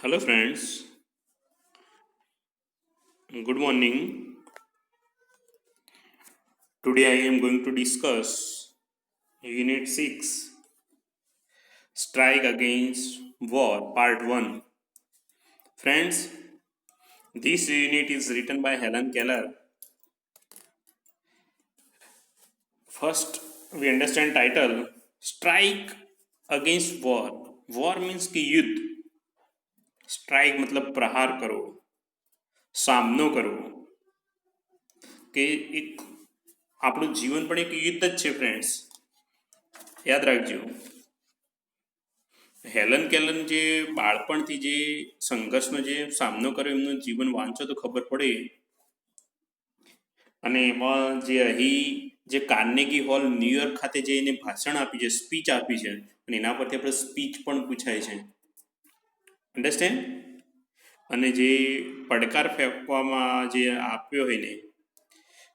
Hello, friends. Good morning. Today I am going to discuss Unit 6 Strike Against War, Part 1. Friends, this unit is written by Helen Keller. First, we understand title Strike Against War. War means कि युद्ध. Strike मतलब प्रहार करो, સામનો કરવો. કે એક આપણું જીવન પણ એક યુદ્ધ જ છે ફ્રેન્ડ્સ. યાદ રાખજો. હેલન કેલન જે બાળપણથી જે સંઘર્ષનો જે સામનો કર્યો એમનું જીવન વાંચો તો ખબર પડે. અને એમાં જે અહીં જે કાર્નેગી હોલ ન્યુયોર્ક ખાતે જે એને ભાષણ આપી છે, સ્પીચ આપી છે, અને એના પરથી આપણે સ્પીચ પણ પૂછાય છે. અન્ડરસ્ટેન્ડ? અને જે પડકાર ફેંકવામાં જે આપ્યો હોય ને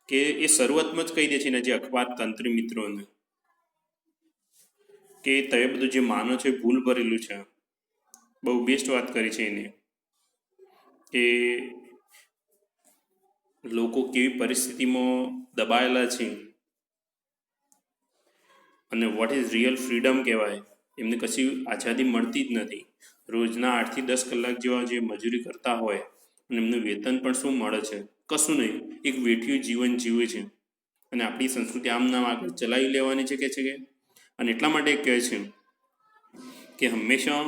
કે એ શરૂઆતમાં જ કહી દે છે ને જે અખબાર તંત્રી મિત્રોને કે તમે બધું જે માનો છો એ ભૂલ ભરેલું છે. બહુ બેસ્ટ વાત કરી છે એને કે લોકો કેવી પરિસ્થિતિમાં દબાયેલા છે અને વોટ ઇઝ રિયલ ફ્રીડમ કહેવાય. એમને કશી આઝાદી મળતી જ નથી. રોજના 8 થી 10 કલાક જેવા જે મજૂરી કરતા હોય અને એમનું વેતન પણ શું મળે છે? કશું નહીં. એક વેઠિયું જીવન જીવે છે. અને આપણી સંસ્કૃતિ આમ નામ આગળ ચલાવી લેવાની છે કે અને એટલા માટે કહે છે કે હંમેશા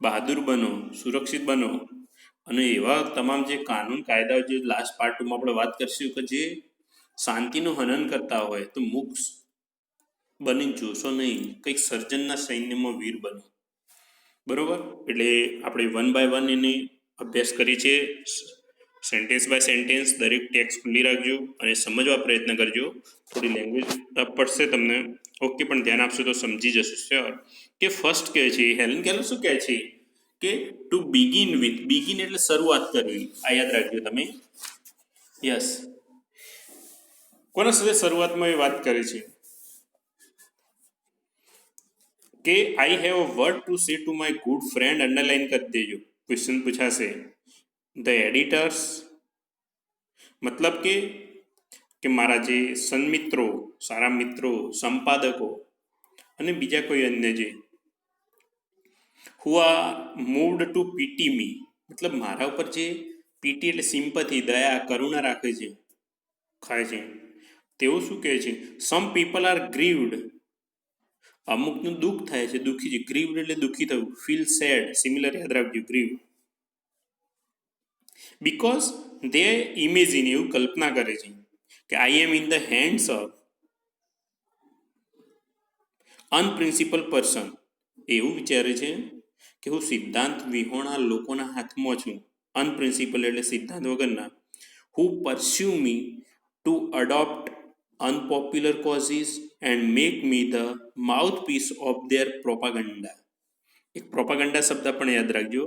બહાદુર બનો, સુરક્ષિત બનો અને એવા તમામ જે કાનૂન કાયદાઓ જે લાસ્ટ પાર્ટમાં આપણે વાત કરીશું કે જે શાંતિનું હનન કરતા હોય તો મુક્ત બની જોશો નહીં, કંઈક સર્જનના સૈન્યમાં વીર બનો. બરોબર? એટલે આપણે 1 by 1 એને અભ્યાસ કરીએ છીએ. સેન્ટેન્સ બાય સેન્ટેન્સ દરેક ટેક્સ્ટ ખુલ્લી રાખજો અને સમજવા પ્રયત્ન કરજો. થોડી લેંગ્વેજ ટફ પડશે તમને, ઓકે, પણ ધ્યાન આપશો તો સમજી જશો. શ્યોર. કે ફર્સ્ટ કહે છે હેલન કેલર શું કહે છે કે ટુ બિગિન વિથ. બિગિન એટલે શરૂઆત કરવી. આ યાદ રાખજો તમે. યસ. કોના સાથે શરૂઆતમાં એ વાત કરે છે કે I have a word to say to my good friend. Underline કરી દેજો. ક્વેશ્ચન પૂછાશે. ધ એડિટર્સ મતલબ કે મારા જે સન્મિત્રો, સારા મિત્રો, સંપાદકો અને બીજા કોઈ અન્ય જે હુ આર મૂવ્ડ ટુ પીટી મી, મતલબ મારા ઉપર જે પીટી એટલે સિમ્પથી, દયા, કરુણા રાખે છે, ખાય છે, તેઓ શું કહે છે? Some people are ગ્રીવડ. અમુકનું દુઃખ થાય છે, દુઃખી છે. ગ્રીવડ એટલે દુઃખી થવું. Feel sad. સિમિલર યાદ રાખજો. ગ્રીવ બીકોઝ દે ઇમેજિન, એવું કલ્પના કરે છે કે I am in the hands of unprincipled person. એવું વિચારે છે કે હું સિદ્ધાંત વિહોણા લોકોના હાથમાં છું. અનપ્રિન્સિપલ એટલે સિદ્ધાંત વગરના. Who pursue me to adopt unpopular causes and make me the mouthpiece of their propaganda. એક પ્રોપાગંડા શબ્દ પણ યાદ રાખજો.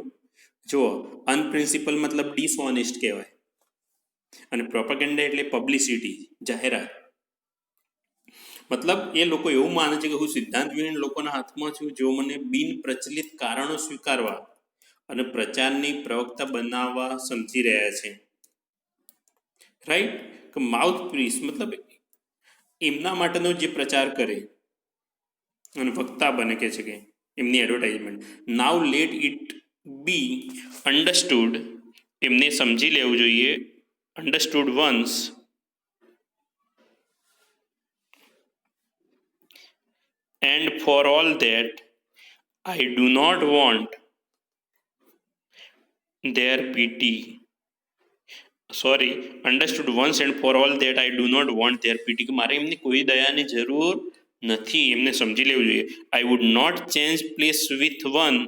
જુઓ, અનપ્રિન્સિપલ મતલબ ડિસઓનેસ્ટ કહેવાય અને પ્રોપાગેન્ડા એટલે પબ્લિસિટી, જાહેરાત. મતલબ એ લોકો એવું માને છે કે હું સિદ્ધાંત વિહીન લોકોના હાથમાં છું, જેઓ મને બિન પ્રચલિત કારણો સ્વીકારવા અને પ્રચારની પ્રવક્તા બનાવવા સમજી રહ્યા છે. રાઈટ? કે માઉથ પીસ મતલબ એમના માટેનો જે પ્રચાર કરે અને વક્તા બને કે છે કે એમની advertisement. Now let it be understood. એમને સમજી લેવું જોઈએ. Understood once and for all that I do not want their pity. Understood once and for all that I do not want their pity. કે મારે એમની કોઈ દયાની જરૂર નથી. એમને સમજી લેવું જોઈએ. I would not change place with one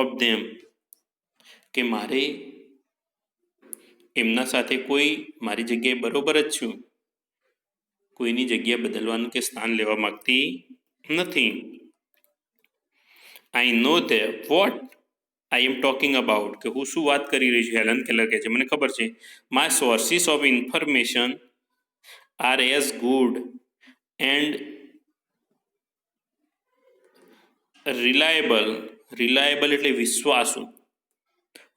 of them. કે મારે એમના સાથે કોઈ, મારી જગ્યાએ બરોબર જ છું, કોઈની જગ્યા બદલવાનું કે સ્થાન લેવા માંગતી નથી. I know that what I am talking about. કે હું શું વાત કરી રહી છું. હેલન કેલર કહે છે મને ખબર છે. My sources of information are as good and reliable એટલે વિશ્વાસુ,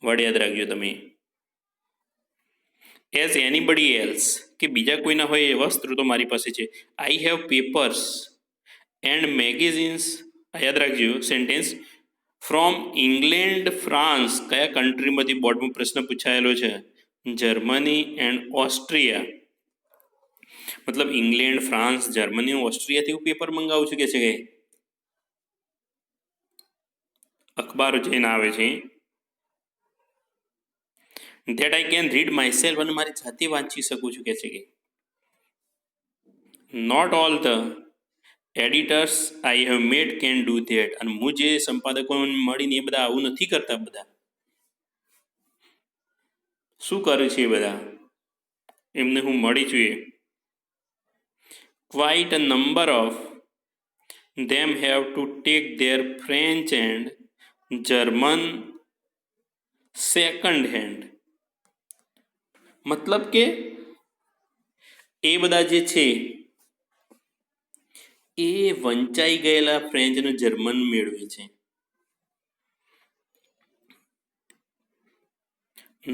વર્ડ યાદ રાખજો તમે. એઝ એનીબડી એલ્સ, કે બીજા કોઈના હોય એવા સ્ત્રોતો મારી પાસે છે. I have papers and magazines, યાદ રાખજો સેન્ટેન્સ. ફ્રોમ ઇંગ્લેન્ડ ફ્રાન્સ, કયા કન્ટ્રીમાંથી બોર્ડમાં પ્રશ્ન પૂછાયેલો છે? Germany and Austria. મતલબ ઇંગ્લેન્ડ, ફ્રાન્સ, જર્મની, ઓસ્ટ્રિયાથી હું પેપર મંગાવું છું કે છે કે અખબારો જઈને આવે છે. That I can read myself, અને મારી જાતે વાંચી શકું છું કે છે કે. Not all the editors I have made can do that, અને હું જે સંપાદકોને મળીને એ બધા આવું નથી કરતા. બધા શું કરે છે? એ બધા એમને હું મળી છું. એ quite a number of them have to take their French and German second hand. મતલબ કે એ બધા જે છે એ વંચાઈ ગયેલા ફ્રેન્ચ અને જર્મન મેળવે છે.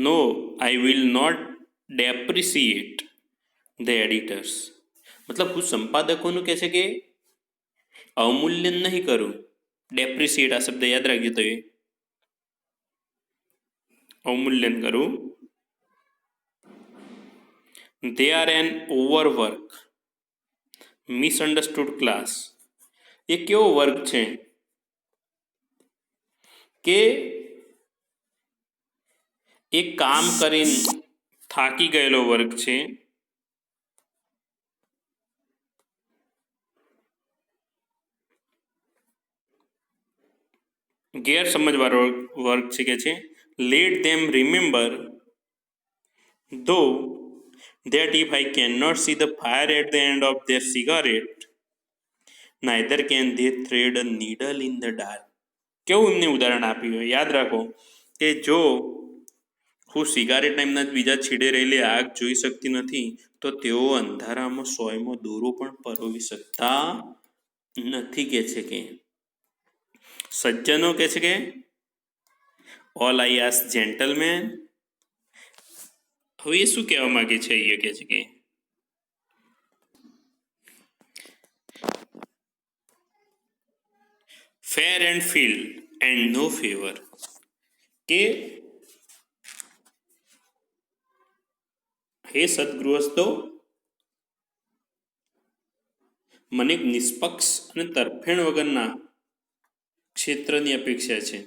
No, I will not depreciate the editors. મતલબ હું સંપાદકોનું કહે છે કે અવમૂલ્યન નહીં કરું. ડેપ્રિસિએટ આ શબ્દ યાદ રાખજો તો, એ અવમૂલ્યન કરું. they are an overwork misunderstood class. એ કેવો વર્ગ છે કે એ કામ કરીને થાકી ગયેલો વર્ગ છે. ગેરસમજવાળો વર્ગ છે કે છે. લેટ ધેમ રિમેમ્બર ધો that if I cannot see the fire at the end of their cigarette, neither can they thread a needle in the dark. કેવું એમને ઉદાહરણ આપ્યું? યાદ રાખો કે જો હું સિગારેટના એમના બીજા છેડે રહેલી આગ જોઈ શકતી નથી, તો તેઓ અંધારામાં સોયમાં દોરો પણ પરોવી શકતા નથી કે છે કે. સજ્જનો કે છે કે ઓલ આઈ આસ્ક જેન્ટલમેન. હવે એ શું કહેવા માંગે છે? એ કહે છે કે fair and field and no favour, કે હે સદગૃહસ્થો, મને એક નિષ્પક્ષ અને તરફેણ વગરના ક્ષેત્રની અપેક્ષા છે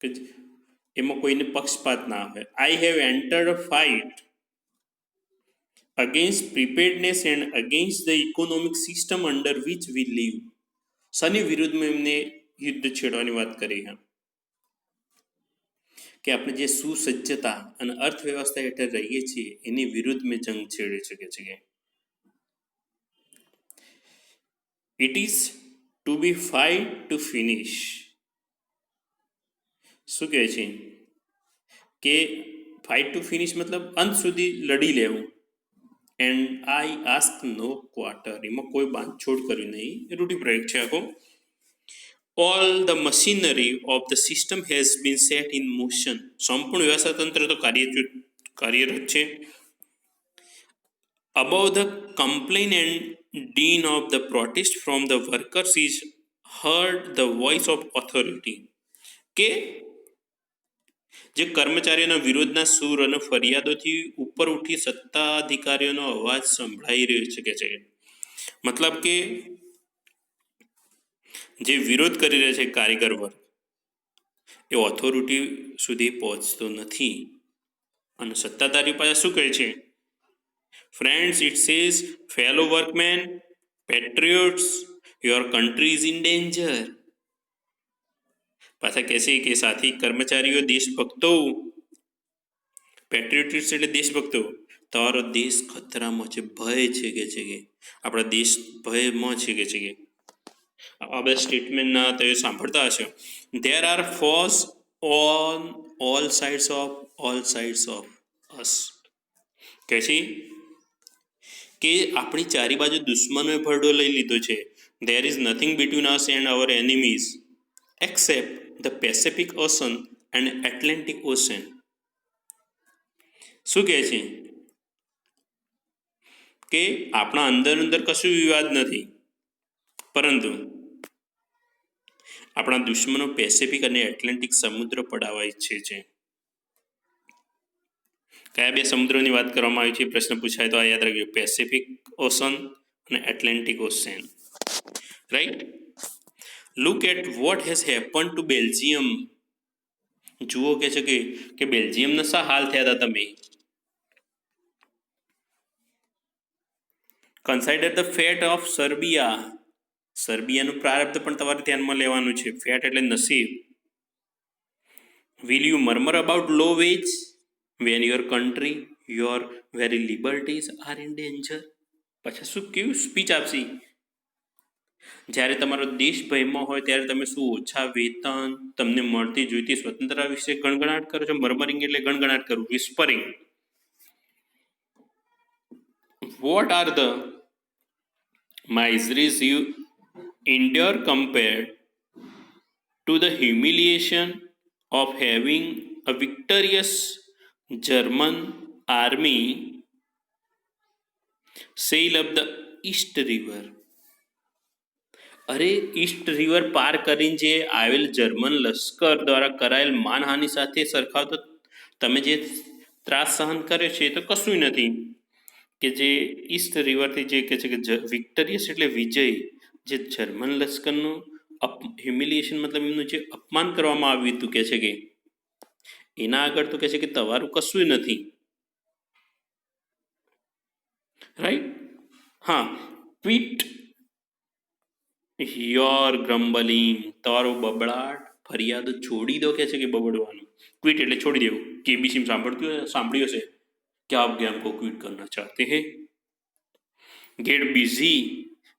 કે એમાં કોઈને પક્ષપાત ના હોય. I have entered a fight against preparedness and against the economic system under which we live. શની વિરુદ્ધમાં એમને યુદ્ધ છેડવાની વાત કરી છે કે આપણે જે સુસજ્જતા અને અર્થવ્યવસ્થા હેઠળ રહીએ છીએ એની વિરુદ્ધ મેં જંગ છેડી શકે છે. It is to be fight to finish. શું કહે છે કે ફાઇટ ટુ ફિનિશ મતલબ અંત સુધી લડી લેવું. And I ask no quarter, એમાં કોઈ બાંધછોડ કર્યું નહીં. રૂઢિપ્રયોગ છે આખો. All the machinery of the system has been set in motion. સંપૂર્ણ વ્યવસ્થાતંત્ર તો કાર્યરત છે. About the complaint and din of the protest from the workers is heard the voice of authority. કે જે કર્મચારીઓના વિરોધના સૂર અને ફરિયાદોથી ઉપર ઉઠી સત્તાધિકારીઓનો અવાજ સંભળાઈ રહ્યો છે કે છે. મતલબ કે જે વિરોધ કરી રહ્યા છે કારીગર વર્ગ, એ ઓથોરિટી સુધી પહોંચતો નથી. અને સત્તાધારી પાસે શું કહે છે? Friends, it says fellow workmen, patriots, your country is in danger. પાછા કહેશે કે સાથી કર્મચારીઓ, દેશભક્તો, પેટ્રિયોટિક્સ એટલે દેશભક્તો, તમારો દેશ ખતરામાં છે, ભય છે કે છે કે આપણા દેશ ભયમાં છે કે છે કે. આ બધા સ્ટેટમેન્ટના તમે સાંભળતા હશો. There are force on all sides of us. કહે છે કે આપણી ચારી બાજુ દુશ્મનોએ ભરડો લઈ લીધો છે. There is nothing between us and our enemies except the Pacific Ocean and Atlantic ocean. શું કહે છે કે આપણા અંદર કશું વિવાદ નથી, પરંતુ આપણા દુશ્મનો પેસિફિક અને એટલાન્ટિક સમુદ્ર પડાવવા ઈચ્છે છે. કયા બે સમુદ્રોની વાત કરવામાં આવી છે પ્રશ્ન પૂછાય તો આ યાદ રાખજો, પેસિફિક ઓશન અને Atlantic Ocean. Right. Look at what has happen to Belgium. જુઓ કે છે કે બેલ્જિયમના શા હાલ થયા હતા તમે. Consider the fate of Serbia. સર્બિયાનું પ્રારબ્ધ પણ તમારે ધ્યાનમાં લેવાનું છે. ફેટ એટલે નસીબ. Will you murmur about low wage when your country your very liberties are in danger. પછી શું કેવું સ્પીચ આપશે જ્યારે તમારો દેશ ભયમાં હોય ત્યારે તમે શું ઓછા વેતન, તમને મળતી જોઈતી સ્વતંત્રતા વિશે ગણગણાટ કરો છો. મર્મરિંગ એટલે ગણગણાટ કરવું, whispering. What are the miseries you endure compared to the humiliation of having a victorious German army sail up the East River. અરે ઈસ્ટ રિવર પાર કરીને જે આવેલ જર્મન લશ્કર દ્વારા કરાયેલ માનહાનિ સાથે સરખાવતો તમે જે ત્રાસ સહન કર્યો છે એ તો કશું નથી. કે જે ઈસ્ટ રિવરથી જે કહે છે કે વિક્ટરિયસ એટલે વિજય, જે જર્મન લશ્કરનું હ્યુમિલિએશન મતલબ એમનું જે અપમાન કરવામાં આવ્યું હતું કે છે કે એના આગળ તો કહે છે કે તમારું કશું નથી. રાઈટ. હા. Quit your grumbling. તમારું બબડાટ ફરિયાદ છોડી દો કે છે કે બબડવાનું. ક્વિટ એટલે છોડી દેવું. કેબીસી સાંભળ્યું હશે क्या आप गेम को क्विट करना चाहते हैं. Get busy.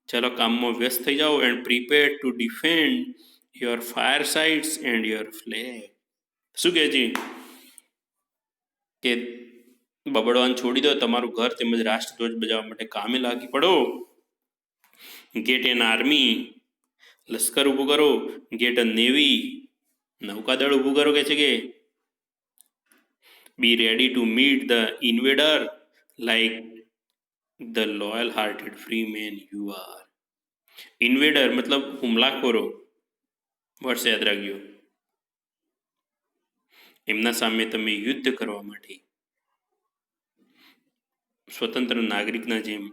चलो કામમાં વ્યસ્ત થઈ જાઓ. And prepare to defend your fire sites and your flag. શું કહે છે કે બબડવાનું છોડી દો, તમારું ઘર તેમજ રાષ્ટ્રધ્વજ બજાવવા માટે કામે લાગી પડો. Get an army. લશ્કર ઊભું કરો. Get a navy. નૌકાદળ ઊભું કરો કે છે કે be ready to meet the invader like the loyal hearted free man you are. Invader मतलब હુમલાખોરો. વર્ષ યાદ રાખજો. એમના સામે તમે યુદ્ધ કરવા માટે સ્વતંત્ર નાગરિકના જેમ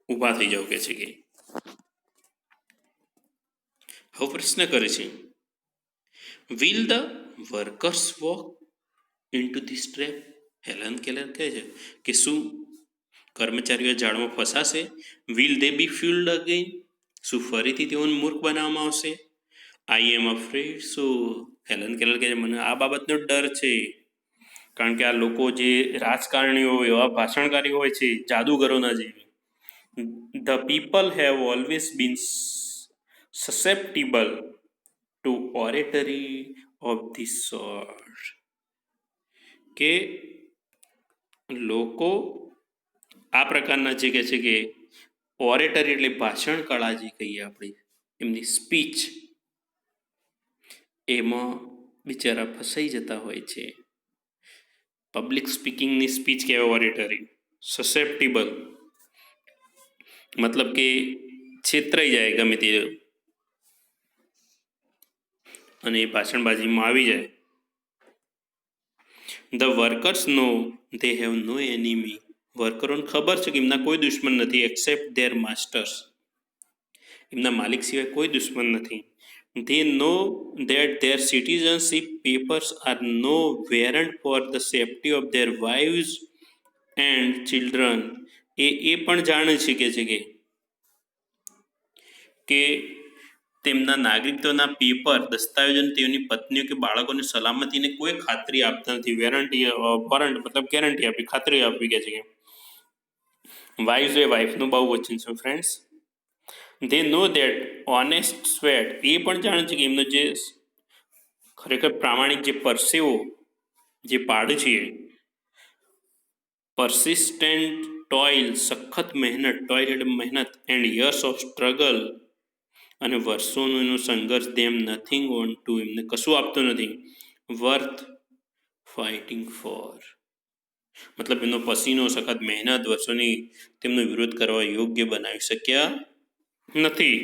ઊભા થઈ જાઓ કે છે કે. હવે પ્રશ્ન કરે છે will the workers walk into this trap. Helen Keller કહે છે કે શું કર્મચારીઓ ઝાડમાં ફસાશે. Will they B ફ્યુલ્ડ again. શું ફરીથી તેઓને મૂર્ખ બનાવવામાં આવશે. આઈ એમ અફ્રેડ. સો હેલન કેલર કહે છે મને આ બાબતનો ડર છે, કારણ કે આ લોકો જે રાજકારણીઓ એવા ભાષણકારી હોય છે જાદુગરોના જેવી. The people have always been susceptible to oratory of this sort. કે લોકો આ પ્રકારના જે કહે છે કે ઓરેટરી એટલે ભાષણ કળા જે કહીએ આપણે, એમની સ્પીચ, એમાં બિચારા ફસાઈ જતા હોય છે. પબ્લિક સ્પીકિંગની સ્પીચ કહેવાય ઓરેટરી. સસેપ્ટિબલ મતલબ કે છેતરાઈ જાય ગમે તે અને એ ભાષણબાજીમાં આવી જાય. The workers know they have no enemy. વર્કરોને ખબર છે કે એમના કોઈ દુશ્મન નથી એક્સેપ્ટ ધેર માસ્ટર્સ. એમના માલિક સિવાય કોઈ દુશ્મન નથી. They know that their citizenship papers are no warrant for the safety of their wives and children. એ પણ જાણે છે કે તેમના નાગરિકત્વના પેપર દસ્તાવેજોને તેઓની પત્નીઓ કે બાળકોની સલામતીને કોઈ ખાતરી આપતા નથી. વોરંટ મતલબ ગેરંટી આપી, ખાતરી આપવી કે છે કે વાઇફ એ વાઇફનું બહુ વચન છે friends. They know that honest sweat. એ પણ જાણે છે કે એમનો જે ખરેખર પ્રામાણિક જે પરસેવો જે પાડે છે, persistent toil સખત મહેનત, ટોઇલ એટલે મહેનત, એન્ડ years of struggle અને વર્ષોનો એનો સંઘર્ષ, ધેમ નથિંગ ઓન ટુ એમને કશું આપતો નથી. Worth fighting for. મતલબ એમનો પસીનો સખત મહેનત વર્ષોની તેમનો વિરોધ કરવા યોગ્ય બનાવી શક્યા નથી.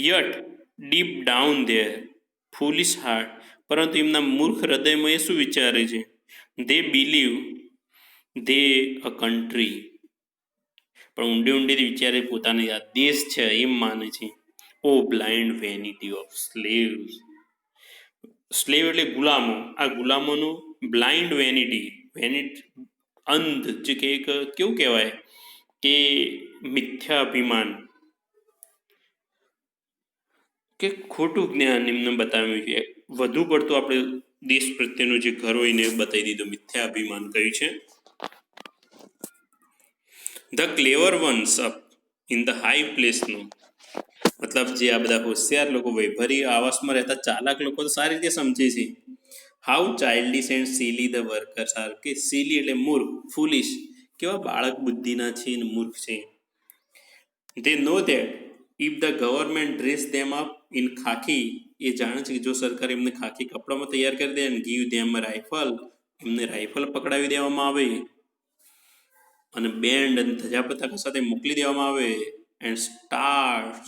Yet deep down their foolish heart, પરંતુ એમના મૂર્ખ હૃદયમાં એ શું વિચારે છે? દે બિલીવ દે અ કન્ટ્રી, પણ ઊંડે ઊંડેથી વિચારે પોતાને આ દેશ છે એમ માને છે. O blind vanity of slaves. Slave એટલે ગુલામો. આ ગુલામોનું બ્લાઇન્ડ વેનિટી અંધ જે કે કેવું કહેવાય કે મિથ્યા અભિમાન કે ખોટું જ્ઞાન એમને બતાવ્યું છે. વધુ પડતું આપણે દેશ પ્રત્યેનો જે ઘર હોય ને બતાવી દીધું, મિથ્યા અભિમાન કહ્યું છે. The clever ones up in the high પ્લેસનું મતલબ જે આ બધા હોશિયાર લોકો વૈભરી આવાસમાં રહેતા ચાલાક લોકો તો સારી રીતે સમજે છે. How childish and silly the workers are, કે સીલી એટલે મૂર્ખ, ફૂલિશ કેવા બાળક બુદ્ધિના છે અને મૂર્ખ છે. They know that if the government dress them up in khaki, એ જાણે છે કે જો સરકાર એમને ખાખી કપડામાં તૈયાર કરી દે અને ગીવ ધેમ રાઇફલ, એમને રાઇફલ પકડાવી દેવામાં આવે અને બેન્ડ અને ધજા પતાકા સાથે મોકલી દેવામાં આવે, and starts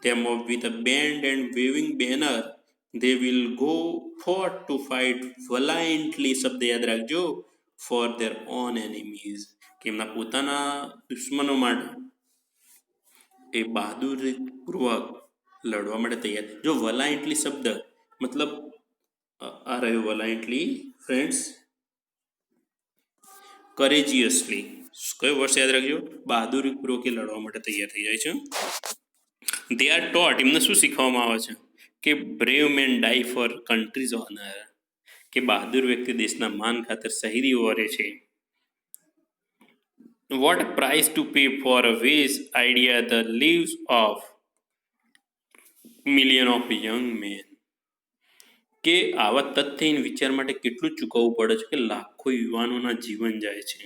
them off with a band and waving banner, they will go forth to fight valiantly, શબ્દ યાદ રાખજો, for their own enemies, કે એમના પોતાના દુશ્મનો માટે એ બહાદુરીપૂર્વક લડવા માટે તૈયાર. જો વલાયન્ટલી શબ્દ મતલબ આ રહ્યો વલાયન્ટલી ફ્રેન્ડ્સ, કરેજિયસલી, કયો વર્ષ યાદ રાખજો, બહાદુરીપૂર્વક એ લડવા માટે તૈયાર થઈ જાય છે. દે આર ટોટ, એમને શું શીખવામાં આવે છે કે brave men die for country's honour, કે બહાદુર વ્યક્તિ દેશના માન ખાતર શહીદી વરે છે. What price to pay for a vague idea the lives of million of young men, કે આવા તથ્યહીન વિચાર માટે કેટલું ચૂકવવું પડે છે કે લાખો યુવાનોના જીવન જાય છે.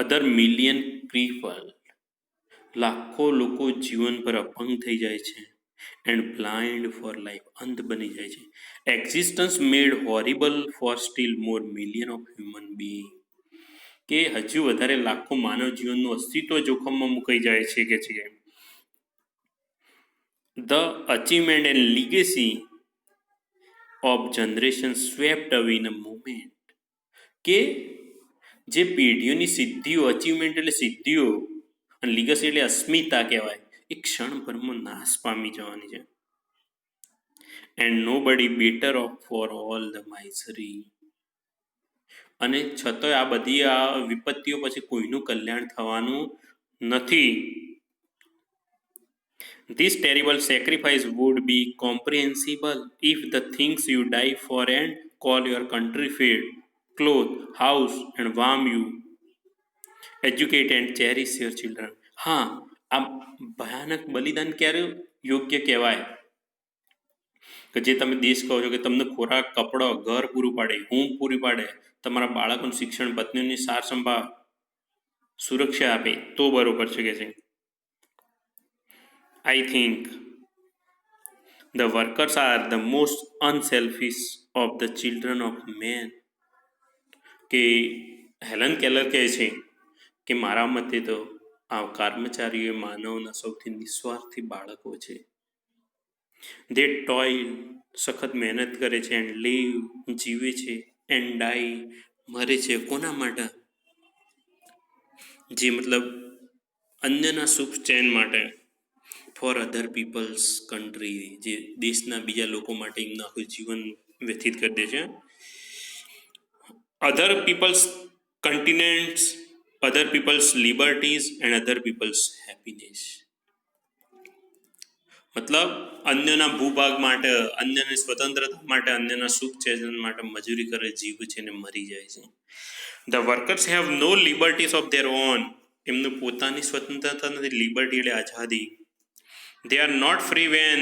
અધર મિલિયન પીપલ, લાખો લોકો જીવન પર અપંગ થઈ જાય છે. એન્ડ બ્લાઇન્ડ ફોર લાઈફ, અંધ બની જાય છે. Existence made horrible for still more million of human being, કે હજુ વધારે લાખો માનવ જીવનનું અસ્તિત્વ જોખમમાં મુકાઈ જાય છે. કે છે the achievement and legacy of generation swept away in a moment, કે જે પેઢીઓની સિદ્ધિઓ, અચીવમેન્ટ એટલે સિદ્ધિઓ અને લીગસી એટલે અસ્મિતા કહેવાય, એ ક્ષણભરમાં નાશ પામી જવાની છે. And nobody better off for all the misery, અને છતાંય આ બધી આ વિપત્તિઓ પછી કોઈનું કલ્યાણ થવાનું નથી. This terrible sacrifice would be comprehensible if the things you die for and call your country feed, clothe, house and warm you, educate and cherish your children. હા, આ ભયાનક બલિદાન ક્યારે યોગ્ય કહેવાય કે જે તમે દેશ કહો છો કે તમને ખોરાક, કપડો, ઘર પૂરું પાડે, ઊંઘ પૂરી પાડે, તમારા બાળકોનું શિક્ષણ, પત્નીની સાર સંભાળ, સુરક્ષા આપે, તો બરોબર છે. કે છે I think the workers are the most unselfish of the children of men, કે હેલન કેલર કહે છે કે મારા મતે તો આ કર્મચારીઓ માનવના સૌથી નિસ્વાર્થી બાળકો છે. દે ટોઇલ, સખત મહેનત કરે છે, એન્ડ લીવ, જીવે છે, એન્ડ ડાઈ, મરે છે. કોના માટે? જે મતલબ અન્યના સુખ ચેન માટે. ફોર અધર પીપલ્સ કન્ટ્રી, જે દેશના બીજા લોકો માટે એમનું આખું જીવન વ્યતીત કરી દે છે. Other people's continents, other people's liberties and other people's happiness, મતલબ અન્યના ભૂભાગ માટે, અન્યની સ્વતંત્રતા માટે, અન્યના સુખ ચેતન માટે મજૂરી કરે, જીવ છે ને મરી જાય છે. The workers have no liberties of their own, એમનું પોતાની સ્વતંત્રતા નથી. લિબર્ટી એટલે આઝાદી. They are not free when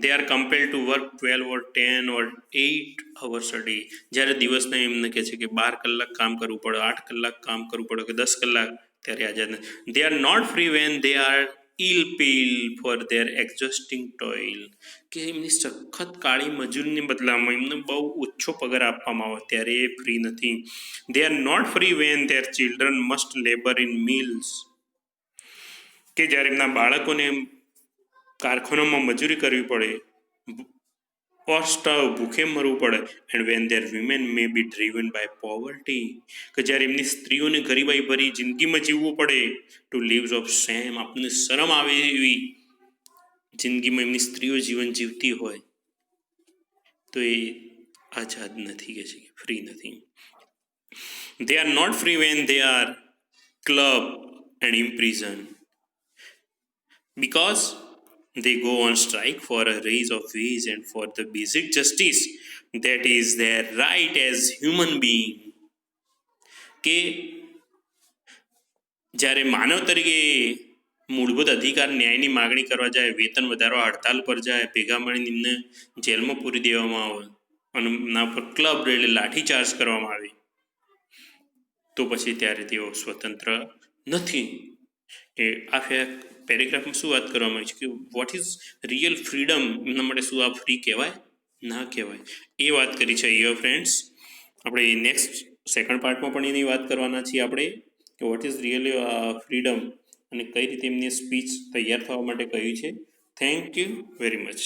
they are compelled to work 12 or 10 or 8 hours a day. જ્યારે દિવસના એમને કહે છે કે 12 કલાક કામ કરવું પડે, 8 કલાક કામ કરવું પડે કે 10 કલાક, ત્યારે આઝાદ નથી. They are not free when they are ઇલ પેલ ફોર ધેર એક્ઝોસ્ટિંગ ટોઇલ, કે એમની સખત કાળી મજૂરીની બદલામાં એમને બહુ ઓછો પગાર આપવામાં આવે ત્યારે એ ફ્રી નથી. They are not free when their children must labour in mills, કે જ્યારે એમના બાળકોને કારખાનામાં મજૂરી કરવી પડે, ઓર સ્ટવ ભૂખે મરવું પડે, and when their women may be driven by poverty, કે જ્યારે એમની સ્ત્રીઓને ગરીબાઈ ભરી જિંદગીમાં જીવવું પડે, ટુ લીવ્સ ઓફ શેમ, આપણને શરમ આવે એવી જિંદગીમાં એમની સ્ત્રીઓ જીવન જીવતી હોય તો એ આઝાદ નથી, કે છે ફ્રી નથી. They are not free when they are clubbed and imprisoned, because they go on strike for a raise of wage and for the basic justice that is their right as human being, કે જ્યારે માનવ તરીકે મૂળભૂત અધિકાર ન્યાયની માગણી કરવા જાય, વેતન વધારવા હડતાલ પર જાય, ભેગા મળીને એમને જેલમાં પૂરી દેવામાં આવે અને એમના પર ક્લબ એટલે લાઠીચાર્જ કરવામાં આવે, તો પછી ત્યારે તેઓ સ્વતંત્ર નથી. કે આ પેરેગ્રાફમાં શું વાત કરવામાં આવી છે કે વોટ ઇઝ રિયલ ફ્રીડમ, એમના માટે શું આ ફ્રી કહેવાય, ના કહેવાય, એ વાત કરી છે યર ફ્રેન્ડ્સ. આપણે નેક્સ્ટ સેકન્ડ પાર્ટમાં પણ એની વાત કરવાના છીએ આપણે, કે વોટ ઇઝ રિયલી ફ્રીડમ અને કઈ રીતે એમની સ્પીચ તૈયાર થવા માટે કહ્યું છે. Thank you very much.